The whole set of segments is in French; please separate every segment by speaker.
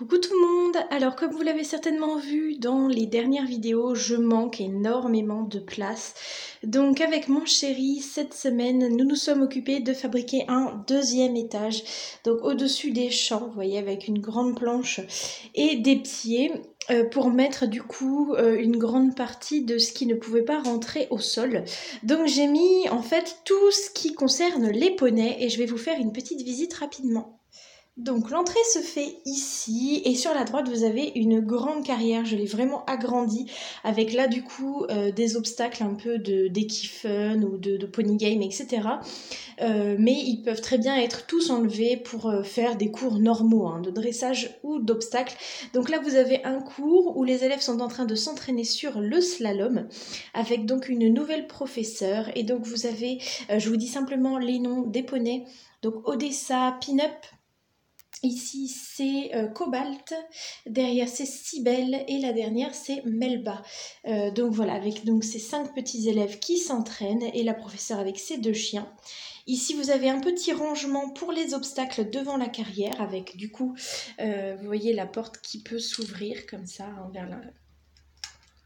Speaker 1: Coucou tout le monde! Alors comme vous l'avez certainement vu dans les dernières vidéos, je manque énormément de place. Donc avec mon chéri, cette semaine, nous nous sommes occupés de fabriquer un deuxième étage. Donc au-dessus des champs, vous voyez, avec une grande planche et des pieds pour mettre du coup une grande partie de ce qui ne pouvait pas rentrer au sol. Donc j'ai mis en fait tout ce qui concerne les poneys et je vais vous faire une petite visite rapidement. Donc l'entrée se fait ici et sur la droite vous avez une grande carrière, je l'ai vraiment agrandie avec là du coup des obstacles un peu d'Equifun ou de Pony Game etc. Mais ils peuvent très bien être tous enlevés pour faire des cours normaux de dressage ou d'obstacles. Donc là vous avez un cours où les élèves sont en train de s'entraîner sur le slalom avec donc une nouvelle professeure et donc vous avez, je vous dis simplement les noms des poneys, donc Odessa, Pin-Up. Ici c'est Cobalt, derrière c'est Cybelle et la dernière c'est Melba. Donc voilà, avec donc ces 5 petits élèves qui s'entraînent et la professeure avec ses 2 chiens. Ici vous avez un petit rangement pour les obstacles devant la carrière avec du coup, vous voyez la porte qui peut s'ouvrir comme ça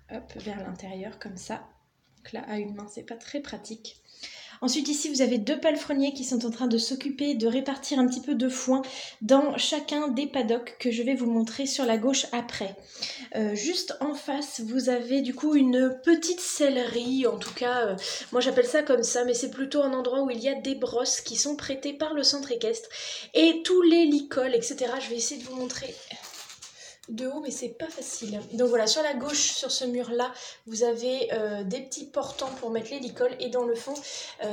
Speaker 1: vers l'intérieur comme ça. Donc là à une main c'est pas très pratique. Ensuite ici vous avez 2 palefreniers qui sont en train de s'occuper de répartir un petit peu de foin dans chacun des paddocks que je vais vous montrer sur la gauche après. Juste en face vous avez du coup une petite sellerie, en tout cas moi j'appelle ça comme ça, mais c'est plutôt un endroit où il y a des brosses qui sont prêtées par le centre équestre et tous les licoles etc. Je vais essayer de vous montrer de haut mais c'est pas facile. Donc voilà, sur la gauche sur ce mur là vous avez des petits portants pour mettre les licoles et dans le fond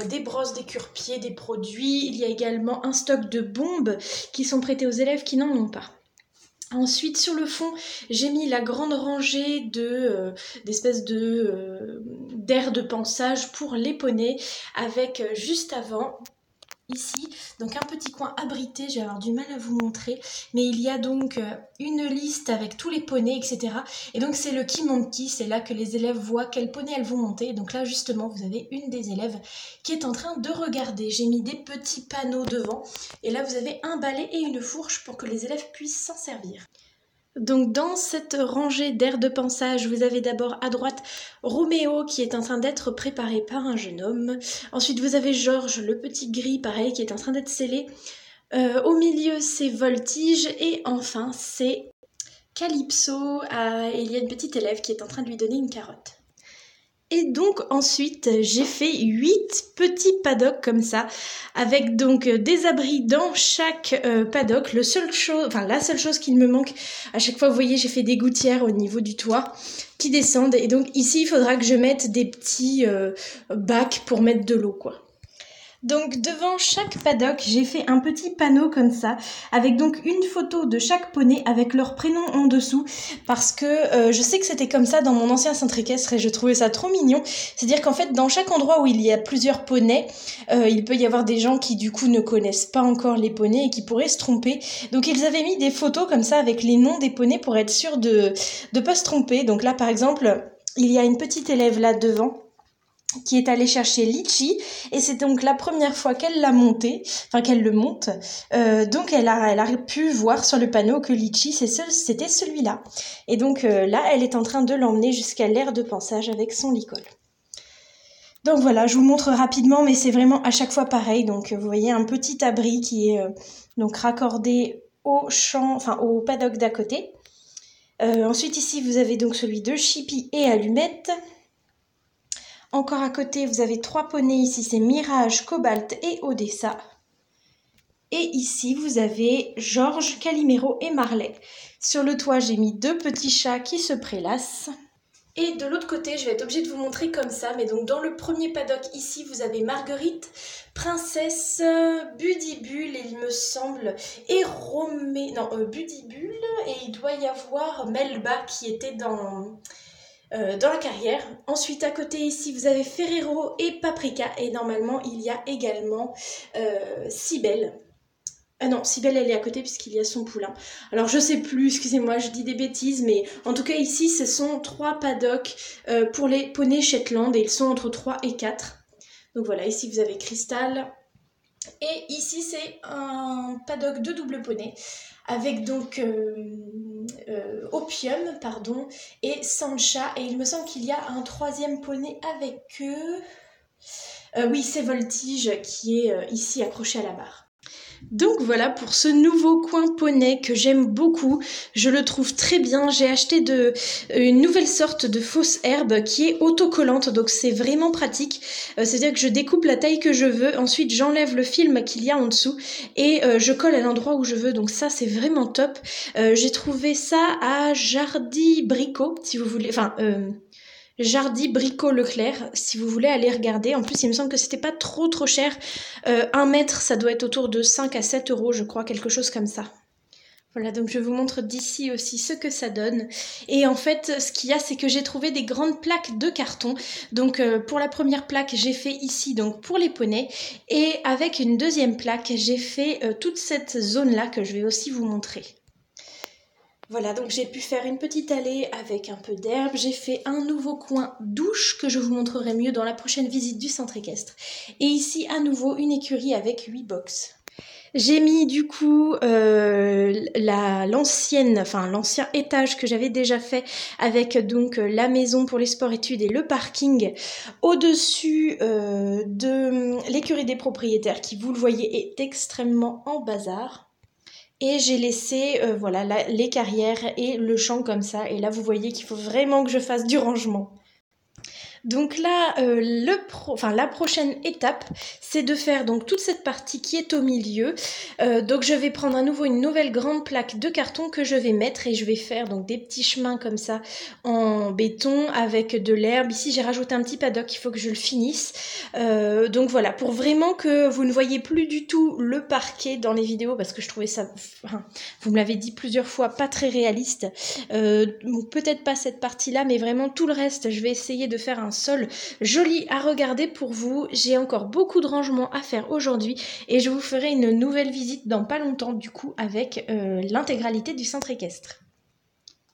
Speaker 1: des brosses, des cure-pieds, des produits. Il y a également un stock de bombes qui sont prêtées aux élèves qui n'en ont pas. Ensuite sur le fond j'ai mis la grande rangée d'espèces d'aires de pansage pour les poneys avec juste avant ici, donc un petit coin abrité, je vais avoir du mal à vous montrer, mais il y a donc une liste avec tous les poneys, etc. Et donc c'est le qui monte qui, c'est là que les élèves voient quel poney elles vont monter. Et donc là justement, vous avez une des élèves qui est en train de regarder. J'ai mis des petits panneaux devant, et là vous avez un balai et une fourche pour que les élèves puissent s'en servir. Donc dans cette rangée d'aires de pansage, vous avez d'abord à droite Roméo qui est en train d'être préparé par un jeune homme. Ensuite vous avez Georges, le petit gris, pareil, qui est en train d'être scellé. Au milieu c'est Voltige et enfin c'est Calypso. Il y a une petite élève qui est en train de lui donner une carotte. Et donc ensuite j'ai fait 8 petits paddocks comme ça, avec donc des abris dans chaque paddock. La seule chose qu'il me manque, à chaque fois vous voyez j'ai fait des gouttières au niveau du toit qui descendent. Et donc ici il faudra que je mette des petits bacs pour mettre de l'eau quoi. Donc devant chaque paddock, j'ai fait un petit panneau comme ça, avec donc une photo de chaque poney avec leur prénom en dessous, parce que je sais que c'était comme ça dans mon ancien centre équestre et je trouvais ça trop mignon. C'est-à-dire qu'en fait, dans chaque endroit où il y a plusieurs poneys, il peut y avoir des gens qui du coup ne connaissent pas encore les poneys et qui pourraient se tromper. Donc ils avaient mis des photos comme ça avec les noms des poneys pour être sûr de pas se tromper. Donc là par exemple, il y a une petite élève là devant qui est allée chercher Litchi, et c'est donc la première fois qu'elle l'a monté, enfin qu'elle le monte, donc elle a pu voir sur le panneau que Litchi c'était celui-là. Et donc là, elle est en train de l'emmener jusqu'à l'aire de pansage avec son licol. Donc voilà, je vous montre rapidement, mais c'est vraiment à chaque fois pareil. Donc vous voyez un petit abri qui est donc raccordé au champ, enfin au paddock d'à côté. Ensuite ici, vous avez donc celui de Chippy et Allumette. Encore à côté, vous avez 3 poneys. Ici, c'est Mirage, Cobalt et Odessa. Et ici, vous avez Georges, Calimero et Marley. Sur le toit, j'ai mis 2 petits chats qui se prélassent. Et de l'autre côté, je vais être obligée de vous montrer comme ça. Mais donc, dans le premier paddock, ici, vous avez Marguerite, Princesse, Budibule, et il me semble, et Budibule. Et il doit y avoir Melba qui était dans la carrière. Ensuite à côté ici vous avez Ferrero et Paprika, et normalement il y a également Cybelle. Non, Cybelle elle est à côté puisqu'il y a son poulain. Alors je sais plus, excusez-moi, je dis des bêtises, mais en tout cas ici ce sont 3 paddocks pour les poneys Shetland et ils sont entre 3 et 4. Donc voilà, ici vous avez Cristal. Et ici c'est un paddock de double poney avec donc Opium, pardon, et Sancha. Et il me semble qu'il y a un troisième poney avec eux. Oui, c'est Voltige qui est ici accroché à la barre. Donc voilà pour ce nouveau coin poney que j'aime beaucoup, je le trouve très bien. J'ai acheté une nouvelle sorte de fausse herbe qui est autocollante, donc c'est vraiment pratique. C'est-à-dire que je découpe la taille que je veux, ensuite j'enlève le film qu'il y a en dessous et je colle à l'endroit où je veux, donc ça c'est vraiment top. J'ai trouvé ça à Jardy Brico, si vous voulez, Jardy Brico Leclerc, si vous voulez aller regarder. En plus, il me semble que c'était pas trop cher. 1 mètre, ça doit être autour de 5 à 7 euros, je crois, quelque chose comme ça. Voilà, donc je vous montre d'ici aussi ce que ça donne. Et en fait, ce qu'il y a, c'est que j'ai trouvé des grandes plaques de carton. Donc pour la première plaque, j'ai fait ici donc pour les poneys. Et avec une deuxième plaque, j'ai fait toute cette zone-là que je vais aussi vous montrer. Voilà, donc j'ai pu faire une petite allée avec un peu d'herbe. J'ai fait un nouveau coin douche que je vous montrerai mieux dans la prochaine visite du centre équestre. Et ici, à nouveau, une écurie avec 8 box. J'ai mis du coup l'ancien étage que j'avais déjà fait avec donc la maison pour les sports-études et le parking au-dessus de l'écurie des propriétaires qui, vous le voyez, est extrêmement en bazar. Et j'ai laissé voilà, les carrières et le champ comme ça. Et là, vous voyez qu'il faut vraiment que je fasse du rangement. Donc là, la prochaine étape, c'est de faire donc toute cette partie qui est au milieu. Donc je vais prendre à nouveau une nouvelle grande plaque de carton que je vais mettre et je vais faire donc des petits chemins comme ça en béton avec de l'herbe. Ici, j'ai rajouté un petit paddock, il faut que je le finisse. Donc voilà, pour vraiment que vous ne voyez plus du tout le parquet dans les vidéos parce que je trouvais ça, vous me l'avez dit plusieurs fois, pas très réaliste. Peut-être pas cette partie-là, mais vraiment tout le reste, je vais essayer de faire un sol joli à regarder pour vous. J'ai encore beaucoup de rangements à faire aujourd'hui et je vous ferai une nouvelle visite dans pas longtemps du coup avec l'intégralité du centre équestre.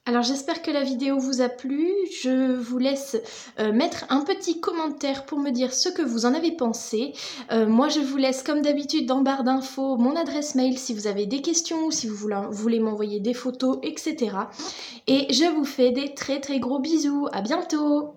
Speaker 1: Alors j'espère que la vidéo vous a plu, je vous laisse mettre un petit commentaire pour me dire ce que vous en avez pensé. Moi je vous laisse comme d'habitude en barre d'infos mon adresse mail si vous avez des questions ou si vous voulez m'envoyer des photos, etc. Et je vous fais des très très gros bisous, à bientôt!